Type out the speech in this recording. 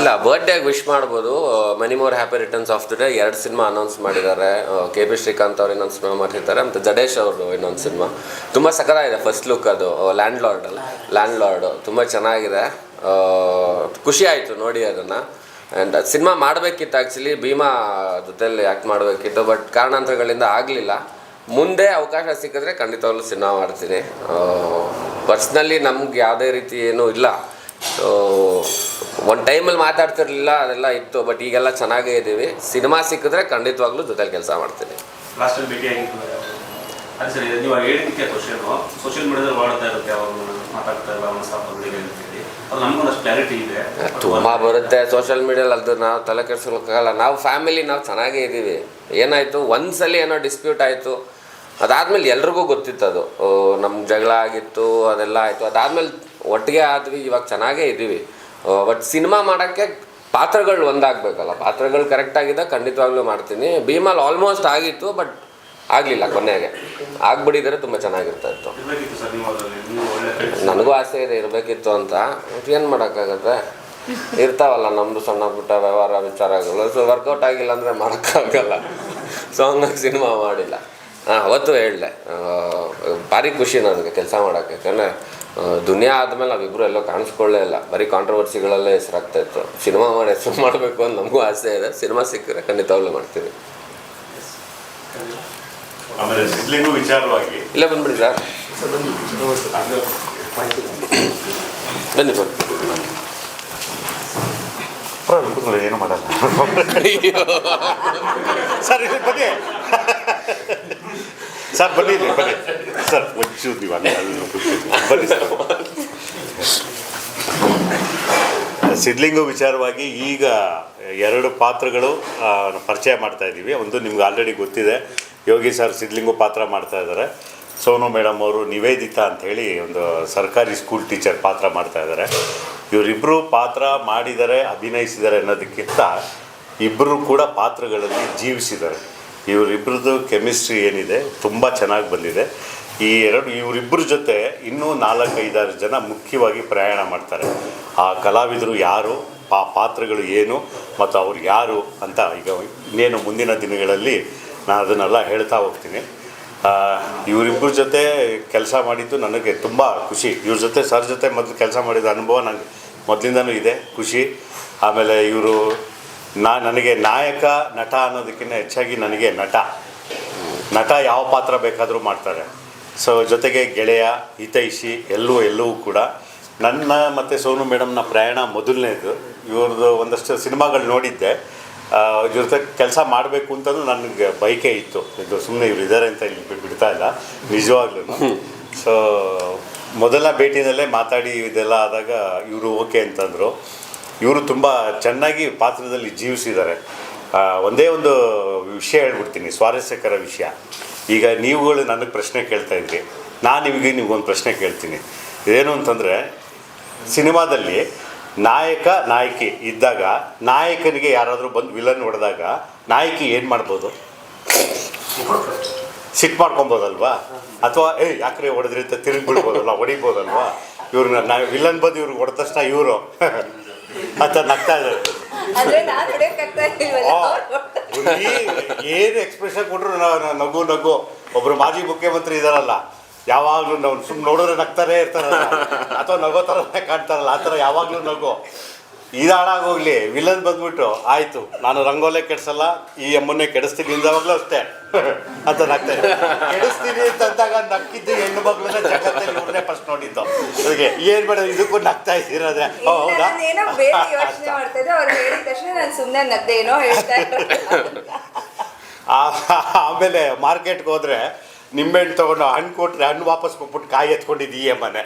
ಇಲ್ಲ, ಬರ್ಡೇಗೆ ವಿಶ್ ಮಾಡ್ಬೋದು. Many more happy returns of the day 2 cinema announce ಮಾಡಿದ್ದಾರೆ. KP. Srikanth ಅವ್ರು ಇನ್ನೊಂದು ಸಿನಿಮಾ ಮಾಡಿರ್ತಾರೆ, ಮತ್ತು ಜಡೇಶ್ ಅವರು ಇನ್ನೊಂದು ಸಿನಿಮಾ. ತುಂಬ ಸಖತ್ತಾಗಿದೆ ಫಸ್ಟ್ ಲುಕ್. ಅದು ಲ್ಯಾಂಡ್ ಲಾರ್ಡ್ ತುಂಬ ಚೆನ್ನಾಗಿದೆ. ಖುಷಿ ಆಯಿತು ನೋಡಿ ಅದನ್ನು. ಆ್ಯಂಡ್ ಸಿನಿಮಾ ಮಾಡಬೇಕಿತ್ತು ಆ್ಯಕ್ಚುಲಿ, ಭೀಮಾ ಜೊತೆಯಲ್ಲಿ ಆ್ಯಕ್ಟ್ ಮಾಡಬೇಕಿತ್ತು, ಬಟ್ ಕಾರಣಾಂತರಗಳಿಂದ ಆಗಲಿಲ್ಲ. ಮುಂದೆ ಅವಕಾಶ ಸಿಕ್ಕಿದ್ರೆ ಖಂಡಿತವಾಗ್ಲೂ ಸಿನಿಮಾ ಮಾಡ್ತೀನಿ. ಪರ್ಸ್ನಲಿ ನಮ್ಗೆ ಯಾವುದೇ ರೀತಿ ಏನೂ ಇಲ್ಲ. ಸೊ ಒಂದು ಟೈಮಲ್ಲಿ ಮಾತಾಡ್ತಿರ್ಲಿಲ್ಲ, ಅದೆಲ್ಲ ಇತ್ತು. ಬಟ್ ಈಗೆಲ್ಲ ಚೆನ್ನಾಗೇ ಇದ್ದೀವಿ. ಸಿನಿಮಾ ಸಿಕ್ಕಿದ್ರೆ ಖಂಡಿತವಾಗ್ಲೂ ಜೊತೆಲಿ ಕೆಲಸ ಮಾಡ್ತೀನಿ. ಲಾಸ್ಟಲ್ಲಿ ಭೇಟಿ ಆಗಿತ್ತು. ಅದು ಸರಿ, ನೀವು ಹೇಳಿದ್ದಕ್ಕೆ ಕ್ವಶನು ಸೋಷಿಯಲ್ ಮೀಡಿಯಾದಲ್ಲಿ ಓಡ್ತಾ ಇರುತ್ತೆ, ಅವಾಗ ಮಾತಾಡ್ತಾ ಇಲ್ಲ ಮನಸ್ತಾಪಗಳಿಗೆ ಅಂತೇಳಿ. ಅದು ನಮಗೊಂದಷ್ಟು ಕ್ಲಾರಿಟಿ ಇದೆ. ತುಂಬ ಬರುತ್ತೆ ಸೋಷಿಯಲ್ ಮೀಡಿಯಲ್ಲಿ. ಅದು ನಾವು ತಲೆ ಕೆಡಿಸ್ಕೊಳ್ಳೋಕ್ಕಾಗಲ್ಲ. ನಾವು ಫ್ಯಾಮಿಲಿ, ನಾವು ಚೆನ್ನಾಗೇ ಇದ್ದೀವಿ. ಏನಾಯಿತು, ಒಂದ್ಸಲಿ ಏನೋ ಡಿಸ್ಪ್ಯೂಟ್ ಆಯಿತು, ಅದಾದಮೇಲೆ ಎಲ್ರಿಗೂ ಗೊತ್ತಿತ್ತು ಅದು. ನಮ್ಗೆ ಜಗಳ ಆಗಿತ್ತು, ಅದೆಲ್ಲ ಆಯಿತು. ಅದಾದಮೇಲೆ ಒಟ್ಟಿಗೆ ಆದ್ವಿ, ಇವಾಗ ಚೆನ್ನಾಗೇ ಇದ್ದೀವಿ. ಬಟ್ ಸಿನಿಮಾ ಮಾಡೋಕ್ಕೆ ಪಾತ್ರಗಳು ಒಂದಾಗಬೇಕಲ್ಲ. ಪಾತ್ರಗಳು ಕರೆಕ್ಟಾಗಿದೆ, ಖಂಡಿತವಾಗ್ಲೂ ಮಾಡ್ತೀನಿ. ಭೀಮಲ್ಲಿ ಆಲ್ಮೋಸ್ಟ್ ಆಗಿತ್ತು, ಬಟ್ ಆಗಲಿಲ್ಲ. ಕೊನೆಗೆ ಆಗ್ಬಿಟ್ಟಿದ್ರೆ ತುಂಬ ಚೆನ್ನಾಗಿರ್ತಾಯಿತ್ತು. ನನಗೂ ಆಸೆ ಇದೆ ಇರಬೇಕಿತ್ತು ಅಂತ. ಏನು ಮಾಡೋಕ್ಕಾಗತ್ತೆ, ಇರ್ತಾವಲ್ಲ ನಮ್ಮದು ಸಣ್ಣ ಪುಟ್ಟ ವ್ಯವಹಾರ ವಿಚಾರಗಳು. ಸೊ ವರ್ಕೌಟ್ ಆಗಿಲ್ಲ ಅಂದರೆ ಮಾಡೋಕ್ಕಾಗಲ್ಲ. ಸೊ ಹಂಗಾಗಿ ಸಿನಿಮಾ ಮಾಡಿಲ್ಲ. ಅವತ್ತು ಹೇಳಿದೆ, ಭಾರಿ ಖುಷಿ ನನಗೆ ಕೆಲಸ ಮಾಡೋಕ್ಕೆ. ಯಾಕಂದರೆ ದುನಿಯಾ ಆದಮೇಲೆ ನಾವಿಬ್ಬರು ಎಲ್ಲೋ ಕಾಣಿಸ್ಕೊಳ್ಳೇ ಇಲ್ಲ, ಬರೀ ಕಾಂಟ್ರವರ್ಸಿಗಳಲ್ಲೇ ಹೆಸರಾಗ್ತಾಯಿತ್ತು. ಸಿನಿಮಾ ಮಾಡಿ ಹೆಸರು ಮಾಡಬೇಕು ಅಂತ ನಮಗೂ ಆಸೆ ಇದೆ. ಸಿನಿಮಾ ಸಿಕ್ಕರೆ ಖಂಡಿತವಾಗ್ಲೂ ಮಾಡ್ತೀವಿ. ಆಮೇಲೆ ಸಿದ್ಲಿಂಗು ವಿಚಾರವಾಗಿ ಇಲ್ಲ ಬಂದ್ಬಿಡಿ ಸರ್, ಬನ್ನಿ ಏನು ಮಾಡಲ್ಲ ಸರ್. ಇದು ಬನ್ನಿ ಸರ್, ಬನ್ನಿ ಬನ್ನಿ ಸರ್. ಒಂಚೂರು ನೀವು ಬನ್ನಿ ಸರ್. ಸಿದ್ಲಿಂಗು ವಿಚಾರವಾಗಿ ಈಗ 2 ಪಾತ್ರಗಳು ಪರಿಚಯ ಮಾಡ್ತಾ ಇದ್ದೀವಿ. ಒಂದು ನಿಮ್ಗೆ ಆಲ್ರೆಡಿ ಗೊತ್ತಿದೆ, ಯೋಗಿ ಸರ್ ಸಿದ್ಲಿಂಗು ಪಾತ್ರ ಮಾಡ್ತಾ ಇದ್ದಾರೆ. ಸೋನು ಮೇಡಮ್ ಅವರು ನಿವೇದಿತಾ ಅಂಥೇಳಿ ಒಂದು ಸರ್ಕಾರಿ ಸ್ಕೂಲ್ ಟೀಚರ್ ಪಾತ್ರ ಮಾಡ್ತಾ ಇದ್ದಾರೆ. ಇವರಿಬ್ಬರು ಪಾತ್ರ ಮಾಡಿದ್ದಾರೆ, ಅಭಿನಯಿಸಿದ್ದಾರೆ ಅನ್ನೋದಕ್ಕಿಂತ ಇಬ್ಬರು ಕೂಡ ಪಾತ್ರಗಳಲ್ಲಿ ಜೀವಿಸಿದ್ದಾರೆ. ಇವರಿಬ್ಬರದ್ದು ಕೆಮಿಸ್ಟ್ರಿ ಏನಿದೆ ತುಂಬ ಚೆನ್ನಾಗಿ ಬಂದಿದೆ. ಇವರಿಬ್ಬರ ಜೊತೆ ಇನ್ನೂ 4-5 ಜನ ಮುಖ್ಯವಾಗಿ ಪ್ರಯಾಣ ಮಾಡ್ತಾರೆ. ಆ ಕಲಾವಿದರು ಯಾರು, ಪಾತ್ರಗಳು ಏನು ಮತ್ತು ಅವ್ರು ಯಾರು ಅಂತ ಈಗ ಇನ್ನೇನು ಮುಂದಿನ ದಿನಗಳಲ್ಲಿ ನಾನು ಅದನ್ನೆಲ್ಲ ಹೇಳ್ತಾ ಹೋಗ್ತೀನಿ. ಇವರಿಬ್ಬರ ಜೊತೆ ಕೆಲಸ ಮಾಡಿದ್ದು ನನಗೆ ತುಂಬ ಖುಷಿ. ಇವ್ರ ಜೊತೆ ಸರ್ ಜೊತೆ ಮೊದಲು ಕೆಲಸ ಮಾಡಿದ ಅನುಭವ ನನಗೆ ಮೊದಲಿಂದನೂ ಇದೆ, ಖುಷಿ. ಆಮೇಲೆ ಇವರು ನನಗೆ ನಾಯಕ ನಟ ಅನ್ನೋದಕ್ಕಿಂತ ಹೆಚ್ಚಾಗಿ ನನಗೆ ನಟ ಯಾವ ಪಾತ್ರ ಬೇಕಾದರೂ ಮಾಡ್ತಾರೆ. ಸೊ ಜೊತೆಗೆ ಗೆಳೆಯ, ಹಿತೈಷಿ ಎಲ್ಲವೂ ಕೂಡ. ನನ್ನ ಮತ್ತು ಸೋನು ಮೇಡಮ್ನ ಪ್ರಯಾಣ ಮೊದಲನೇದು. ಇವ್ರದ್ದು ಒಂದಷ್ಟು ಸಿನಿಮಾಗಳು ನೋಡಿದ್ದೆ. ಇವ್ರ ಜೊತೆ ಕೆಲಸ ಮಾಡಬೇಕು ಅಂತಲೂ ನನಗೆ ಬಯಕೆ ಇತ್ತು. ಇದು ಸುಮ್ಮನೆ ಇವ್ರು ಇದ್ದಾರೆ ಅಂತ ಇಲ್ಲಿ ಬಿಡ್ತಾ ಇಲ್ಲ, ನಿಜವಾಗ್ಲೂ. ಸೊ ಮೊದಲ ಭೇಟಿನಲ್ಲೇ ಮಾತಾಡಿ ಇದೆಲ್ಲ ಆದಾಗ ಇವರು ಓಕೆ ಅಂತಂದರು. ಇವರು ತುಂಬ ಚೆನ್ನಾಗಿ ಪಾತ್ರದಲ್ಲಿ ಜೀವಿಸಿದ್ದಾರೆ. ಒಂದೇ ಒಂದು ವಿಷಯ ಹೇಳ್ಬಿಡ್ತೀನಿ, ಸ್ವಾರಸ್ಯಕರ ವಿಷಯ. ಈಗ ನೀವುಗಳು ನನಗೆ ಪ್ರಶ್ನೆ ಕೇಳ್ತಾ ಇದ್ರಿ, ನಾನು ನಿಮಗೊಂದು ಪ್ರಶ್ನೆ ಕೇಳ್ತೀನಿ. ಏನು ಅಂತಂದರೆ, ಸಿನಿಮಾದಲ್ಲಿ ನಾಯಕ ನಾಯಕಿ ಇದ್ದಾಗ ನಾಯಕನಿಗೆ ಯಾರಾದರೂ ಬಂದು ವಿಲನ್ ಹೊಡೆದಾಗ ನಾಯಕಿ ಏನು ಮಾಡ್ಬೋದು? ಸಿಟ್ಟು ಮಾಡ್ಕೊಬೋದಲ್ವಾ? ಅಥವಾ ಯಾಕ್ರೆ ಹೊಡೆದ್ರಿ ಅಂತ ತಿರುಗಿಬಿಡ್ಬೋದಲ್ವ, ಹೊಡಿಬೋದಲ್ವಾ? ಇವ್ರನ್ನ ವಿಲನ್ ಬಂದು ಇವ್ರಿಗೆ ಹೊಡೆದ ತಕ್ಷಣ ಇವರು ಅಂತ ನಗ್ತಾ ಇದ್ದಾರೆ. ಏನು ಎಕ್ಸ್ಪ್ರೆಷನ್ ಕೊಟ್ಟರು ನಗು. ಒಬ್ಬರು ಮಾಜಿ ಮುಖ್ಯಮಂತ್ರಿ ಇದಾರಲ್ಲ, ಯಾವಾಗಲೂ ನಾವು ಸುಮ್ಮನೆ ನೋಡಿದ್ರೆ ನಗ್ತಾರೇ ಇರ್ತಾರಲ್ಲ, ಅಥವಾ ನಗೋ ಥರನೇ ಕಾಣ್ತಾರಲ್ಲ, ಆ ಥರ ಯಾವಾಗಲೂ ನಗು. ಇದು ಹಾಳಾಗೋಗ್ಲಿ, ವಿಲನ್ ಬಂದ್ಬಿಟ್ಟು ಆಯಿತು ನಾನು ರಂಗೋಲೆ ಕೆಡಿಸಲ್ಲ, ಈ ಅಮ್ಮನ್ನೇ ಕೆಡಿಸ್ತೀನಿ ಇಂದವಾಗಲೂ ಅಷ್ಟೇ ಅಂತ ನಗ್ತಾ ಇದ್ದೆ. ಕೆಡಿಸ್ತೀನಿ ಅಂತಂದಾಗ ನಕ್ಕಿದ್ದು ಹೆಣ್ಣು ಮಗಳನ್ನ ಜಗತ್ತಲ್ಲಿ ಇವ್ರನ್ನೇ ಫಸ್ಟ್ ನೋಡಿದ್ದು. ಅದಕ್ಕೆ ಏನು ಬೇಡ, ಇದಕ್ಕೂ ನಗ್ತಾ ಇದ್ದೀರದೆ. ಹೌದಾ? ಆಮೇಲೆ ಮಾರ್ಕೆಟ್ಗೆ ಹೋದರೆ ನಿಂಬೆಹಣ್ಣು ತೊಗೊಂಡು ಹಣ್ಣು ಕೊಟ್ಟರೆ ಹಣ್ಣು ವಾಪಸ್ ಕೊಟ್ಬಿಟ್ಟು ಕಾಯಿ ಎತ್ಕೊಂಡಿದ್ದು ಈ ಅಮ್ಮನೆ.